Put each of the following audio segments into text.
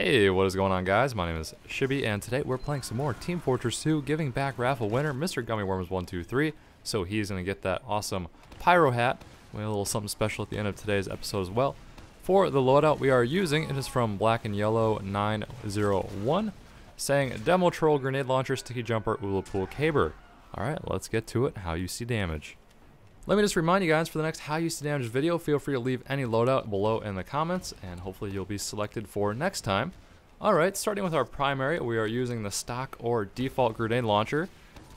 Hey, what is going on, guys? My name is Shibby, and today we're playing some more Team Fortress 2, giving back raffle winner Mr. Gummy Worms123. So he's going to get that awesome pyro hat. We have a little something special at the end of today's episode as well. For the loadout we are using, it is from Black and Yellow 901, saying Demo Troll, Grenade Launcher, Sticky Jumper, Pool Caber. Alright, let's get to it. How you see damage. Let me just remind you guys, for the next How You See Damage video, feel free to leave any loadout below in the comments, and hopefully you'll be selected for next time. Alright, starting with our primary, we are using the stock or default grenade launcher.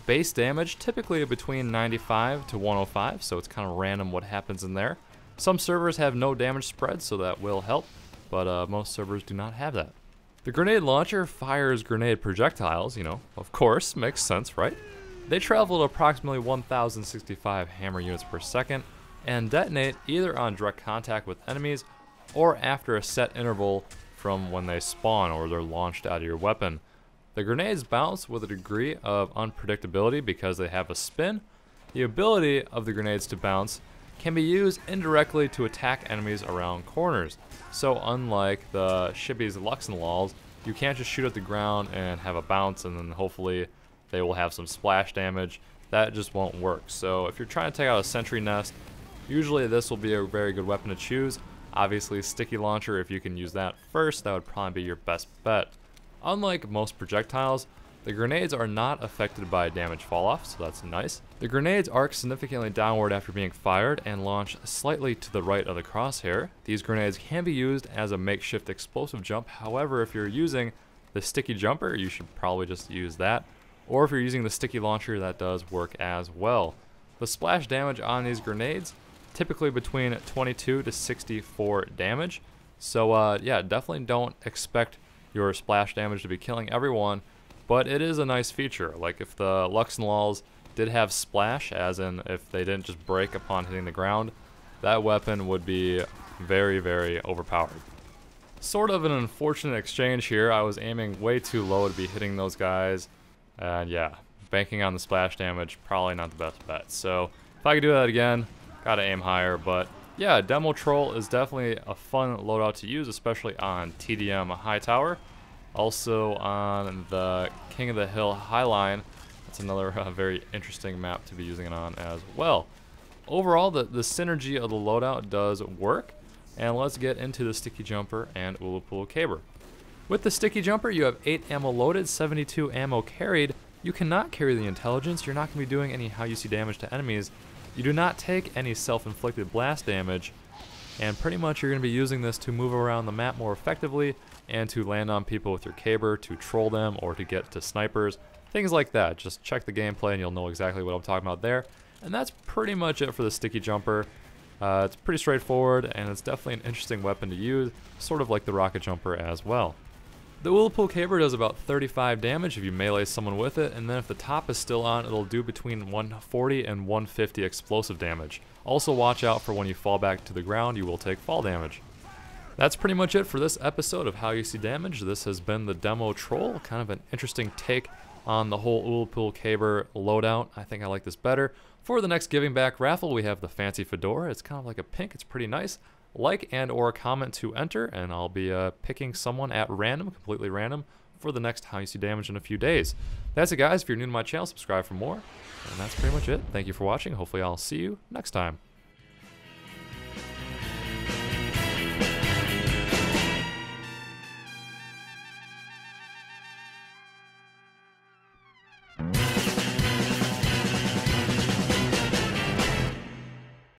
Base damage, typically between 95 to 105, so it's kind of random what happens in there. Some servers have no damage spread, so that will help, but most servers do not have that. The grenade launcher fires grenade projectiles, of course, makes sense, right? They travel at approximately 1,065 hammer units per second and detonate either on direct contact with enemies or after a set interval from when they spawn or they're launched out of your weapon. The grenades bounce with a degree of unpredictability because they have a spin. The ability of the grenades to bounce can be used indirectly to attack enemies around corners. So unlike the Shibby's Lux and Lols, you can't just shoot at the ground and have a bounce and then hopefully they will have some splash damage. That just won't work. So if you're trying to take out a sentry nest, usually this will be a very good weapon to choose. Obviously, sticky launcher, if you can use that first, that would probably be your best bet. Unlike most projectiles, the grenades are not affected by damage fall off, so that's nice. The grenades arc significantly downward after being fired and launch slightly to the right of the crosshair. These grenades can be used as a makeshift explosive jump. However, if you're using the sticky jumper, you should probably just use that. Or if you're using the sticky launcher, that does work as well. The splash damage on these grenades, typically between 22 to 64 damage. So yeah, definitely don't expect your splash damage to be killing everyone, but it is a nice feature. Like if the Lux and Lols did have splash, as in if they didn't just break upon hitting the ground, that weapon would be very, very overpowered. Sort of an unfortunate exchange here. I was aiming way too low to be hitting those guys. And yeah, banking on the splash damage, probably not the best bet. So if I could do that again, gotta aim higher. But yeah, Demo Troll is definitely a fun loadout to use, especially on TDM High Tower. Also on the King of the Hill Highline. That's another very interesting map to be using it on as well. Overall, the synergy of the loadout does work. And let's get into the Sticky Jumper and Pool Caber. With the Sticky Jumper, you have 8 ammo loaded, 72 ammo carried. You cannot carry the intelligence. You're not going to be doing any How You See damage to enemies. You do not take any self-inflicted blast damage. And pretty much you're going to be using this to move around the map more effectively and to land on people with your caber, to troll them, or to get to snipers. Things like that. Just check the gameplay and you'll know exactly what I'm talking about there. And that's pretty much it for the Sticky Jumper. It's pretty straightforward, and it's definitely an interesting weapon to use, sort of like the Rocket Jumper as well. The Pool Caber does about 35 damage if you melee someone with it, and then if the top is still on, it'll do between 140 and 150 explosive damage. Also watch out for when you fall back to the ground, you will take fall damage. That's pretty much it for this episode of How You See Damage. This has been the Demo Troll, kind of an interesting take on the whole Pool Caber loadout. I think I like this better. For the next Giving Back raffle, we have the fancy fedora. It's kind of like a pink, it's pretty nice. Like and or comment to enter, and I'll be picking someone at random, completely random, for the next How You See Damage in a few days. That's it, guys. If you're new to my channel, subscribe for more. And that's pretty much it. Thank you for watching. Hopefully I'll see you next time.